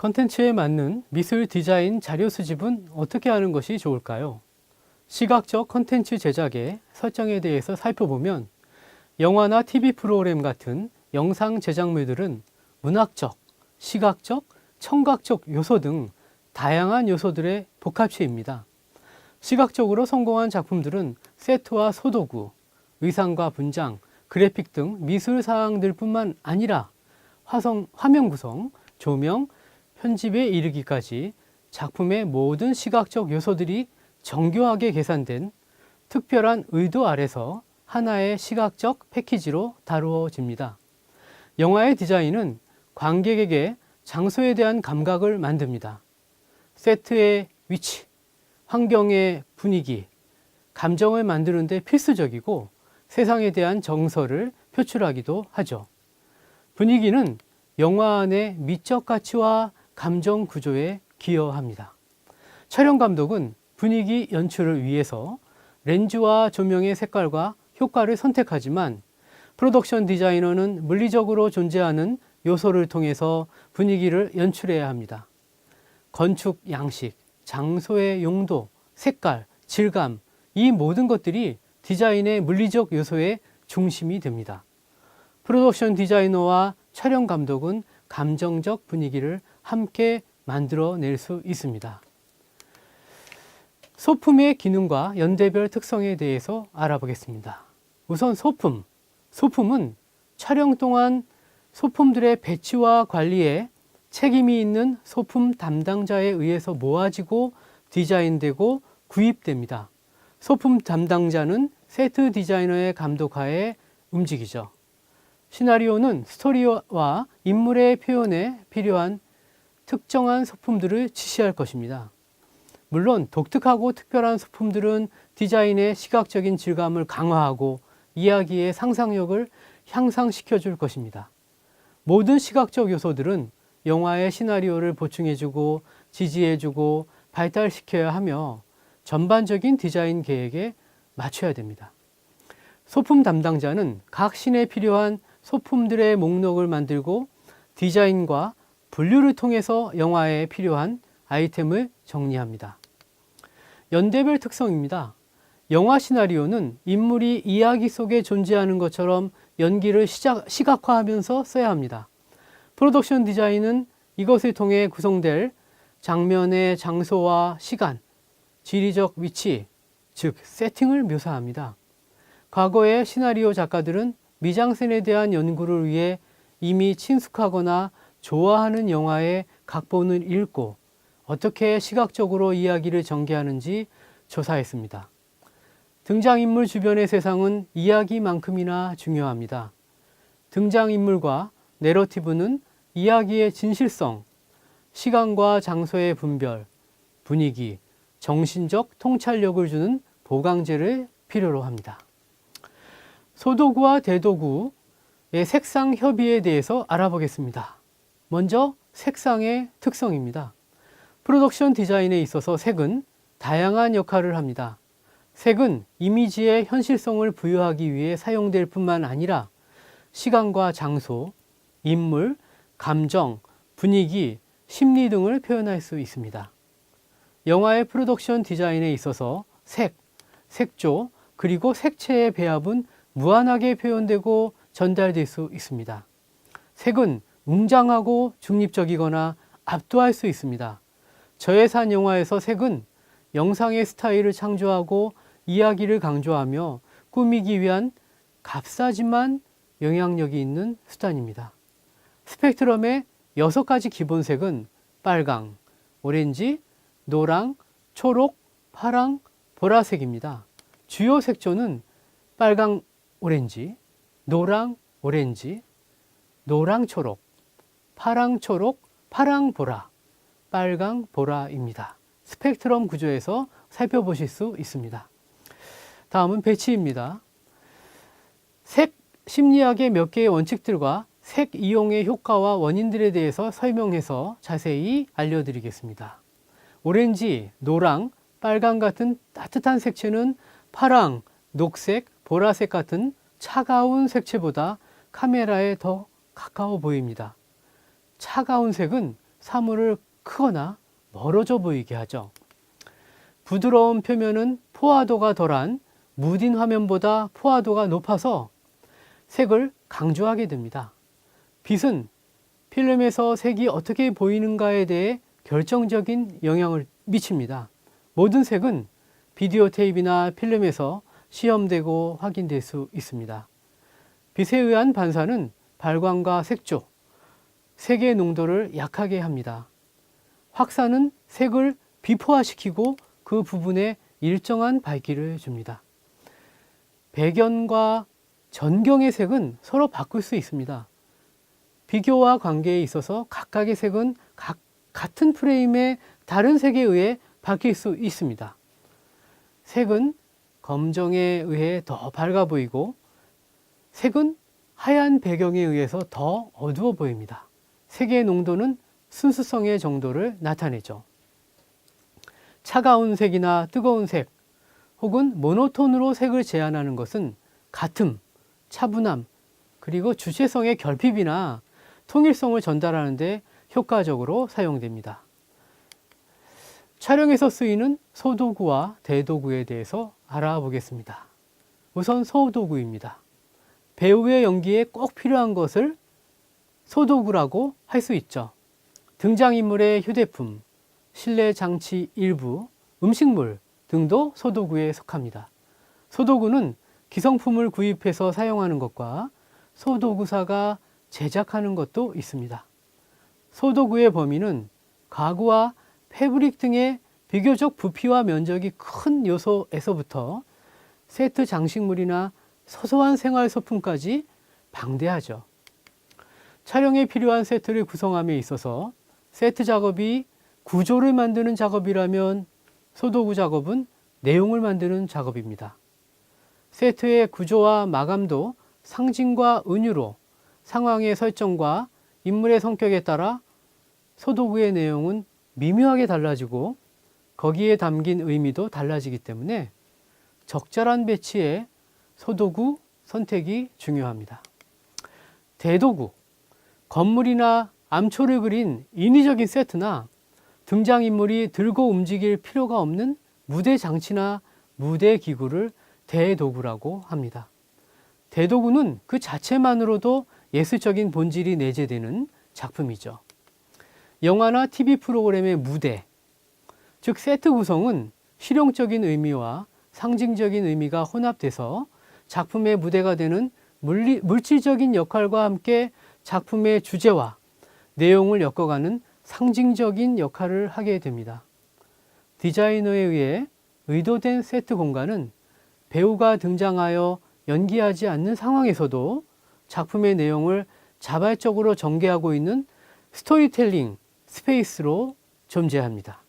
컨텐츠에 맞는 미술 디자인 자료 수집은 어떻게 하는 것이 좋을까요? 시각적 컨텐츠 제작의 설정에 대해서 살펴보면 영화나 TV 프로그램 같은 영상 제작물들은 문학적, 시각적, 청각적 요소 등 다양한 요소들의 복합체입니다. 시각적으로 성공한 작품들은 세트와 소도구, 의상과 분장, 그래픽 등 미술 사항들 뿐만 아니라 화면 구성, 조명, 편집에 이르기까지 작품의 모든 시각적 요소들이 정교하게 계산된 특별한 의도 아래서 하나의 시각적 패키지로 다루어집니다. 영화의 디자인은 관객에게 장소에 대한 감각을 만듭니다. 세트의 위치, 환경의 분위기, 감정을 만드는 데 필수적이고 세상에 대한 정서를 표출하기도 하죠. 분위기는 영화 안의 미적 가치와 감정 구조에 기여합니다. 촬영 감독은 분위기 연출을 위해서 렌즈와 조명의 색깔과 효과를 선택하지만 프로덕션 디자이너는 물리적으로 존재하는 요소를 통해서 분위기를 연출해야 합니다. 건축 양식, 장소의 용도, 색깔, 질감, 이 모든 것들이 디자인의 물리적 요소의 중심이 됩니다. 프로덕션 디자이너와 촬영 감독은 감정적 분위기를 함께 만들어낼 수 있습니다. 소품의 기능과 연대별 특성에 대해서 알아보겠습니다. 우선 소품. 소품은 촬영 동안 소품들의 배치와 관리에 책임이 있는 소품 담당자에 의해서 모아지고 디자인되고 구입됩니다. 소품 담당자는 세트 디자이너의 감독하에 움직이죠. 시나리오는 스토리와 인물의 표현에 필요한 특정한 소품들을 지시할 것입니다. 물론 독특하고 특별한 소품들은 디자인의 시각적인 질감을 강화하고 이야기의 상상력을 향상시켜 줄 것입니다. 모든 시각적 요소들은 영화의 시나리오를 보충해주고 지지해주고 발달시켜야 하며 전반적인 디자인 계획에 맞춰야 됩니다. 소품 담당자는 각 씬에 필요한 소품들의 목록을 만들고 디자인과 분류를 통해서 영화에 필요한 아이템을 정리합니다. 연대별 특성입니다. 영화 시나리오는 인물이 이야기 속에 존재하는 것처럼 연기를 시각화하면서 써야 합니다. 프로덕션 디자인은 이것을 통해 구성될 장면의 장소와 시간, 지리적 위치, 즉 세팅을 묘사합니다. 과거의 시나리오 작가들은 미장센에 대한 연구를 위해 이미 친숙하거나 좋아하는 영화의 각본을 읽고 어떻게 시각적으로 이야기를 전개하는지 조사했습니다. 등장인물 주변의 세상은 이야기만큼이나 중요합니다. 등장인물과 내러티브는 이야기의 진실성, 시간과 장소의 분별, 분위기, 정신적 통찰력을 주는 보강제를 필요로 합니다. 소도구와 대도구의 색상 협의에 대해서 알아보겠습니다. 먼저 색상의 특성입니다. 프로덕션 디자인에 있어서 색은 다양한 역할을 합니다. 색은 이미지의 현실성을 부여하기 위해 사용될 뿐만 아니라 시간과 장소, 인물, 감정, 분위기, 심리 등을 표현할 수 있습니다. 영화의 프로덕션 디자인에 있어서 색, 색조, 그리고 색채의 배합은 무한하게 표현되고 전달될 수 있습니다. 색은 웅장하고 중립적이거나 압도할 수 있습니다. 저예산 영화에서 색은 영상의 스타일을 창조하고 이야기를 강조하며 꾸미기 위한 값싸지만 영향력이 있는 수단입니다. 스펙트럼의 6가지 기본색은 빨강, 오렌지, 노랑, 초록, 파랑, 보라색입니다. 주요 색조는 빨강, 오렌지, 노랑, 오렌지, 노랑, 초록, 파랑, 초록, 파랑, 보라, 빨강, 보라입니다. 스펙트럼 구조에서 살펴보실 수 있습니다. 다음은 배치입니다. 색 심리학의 몇 개의 원칙들과 색 이용의 효과와 원인들에 대해서 설명해서 자세히 알려드리겠습니다. 오렌지, 노랑, 빨강 같은 따뜻한 색채는 파랑, 녹색, 보라색 같은 차가운 색채보다 카메라에 더 가까워 보입니다. 차가운 색은 사물을 크거나 멀어져 보이게 하죠. 부드러운 표면은 포화도가 덜한 무딘 화면보다 포화도가 높아서 색을 강조하게 됩니다. 빛은 필름에서 색이 어떻게 보이는가에 대해 결정적인 영향을 미칩니다. 모든 색은 비디오 테이프나 필름에서 시험되고 확인될 수 있습니다. 빛에 의한 반사는 발광과 색조, 색의 농도를 약하게 합니다. 확산은 색을 비포화시키고 그 부분에 일정한 밝기를 줍니다. 배경과 전경의 색은 서로 바꿀 수 있습니다. 비교와 관계에 있어서 각각의 색은 같은 프레임의 다른 색에 의해 바뀔 수 있습니다. 색은 검정에 의해 더 밝아 보이고 색은 하얀 배경에 의해서 더 어두워 보입니다. 색의 농도는 순수성의 정도를 나타내죠. 차가운 색이나 뜨거운 색 혹은 모노톤으로 색을 제한하는 것은 같음, 차분함, 그리고 주체성의 결핍이나 통일성을 전달하는 데 효과적으로 사용됩니다. 촬영에서 쓰이는 소도구와 대도구에 대해서 알아보겠습니다. 우선 소도구입니다. 배우의 연기에 꼭 필요한 것을 소도구라고 할 수 있죠. 등장인물의 휴대품, 실내 장치 일부, 음식물 등도 소도구에 속합니다. 소도구는 기성품을 구입해서 사용하는 것과 소도구사가 제작하는 것도 있습니다. 소도구의 범위는 가구와 패브릭 등의 비교적 부피와 면적이 큰 요소에서부터 세트 장식물이나 소소한 생활소품까지 방대하죠. 촬영에 필요한 세트를 구성함에 있어서 세트 작업이 구조를 만드는 작업이라면 소도구 작업은 내용을 만드는 작업입니다. 세트의 구조와 마감도 상징과 은유로 상황의 설정과 인물의 성격에 따라 소도구의 내용은 미묘하게 달라지고 거기에 담긴 의미도 달라지기 때문에 적절한 배치에 소도구 선택이 중요합니다. 대도구, 건물이나 암초를 그린 인위적인 세트나 등장인물이 들고 움직일 필요가 없는 무대 장치나 무대 기구를 대도구라고 합니다. 대도구는 그 자체만으로도 예술적인 본질이 내재되는 작품이죠. 영화나 TV 프로그램의 무대, 즉 세트 구성은 실용적인 의미와 상징적인 의미가 혼합돼서 작품의 무대가 되는 물질적인 역할과 함께 작품의 주제와 내용을 엮어가는 상징적인 역할을 하게 됩니다. 디자이너에 의해 의도된 세트 공간은 배우가 등장하여 연기하지 않는 상황에서도 작품의 내용을 자발적으로 전개하고 있는 스토리텔링 스페이스로 존재합니다.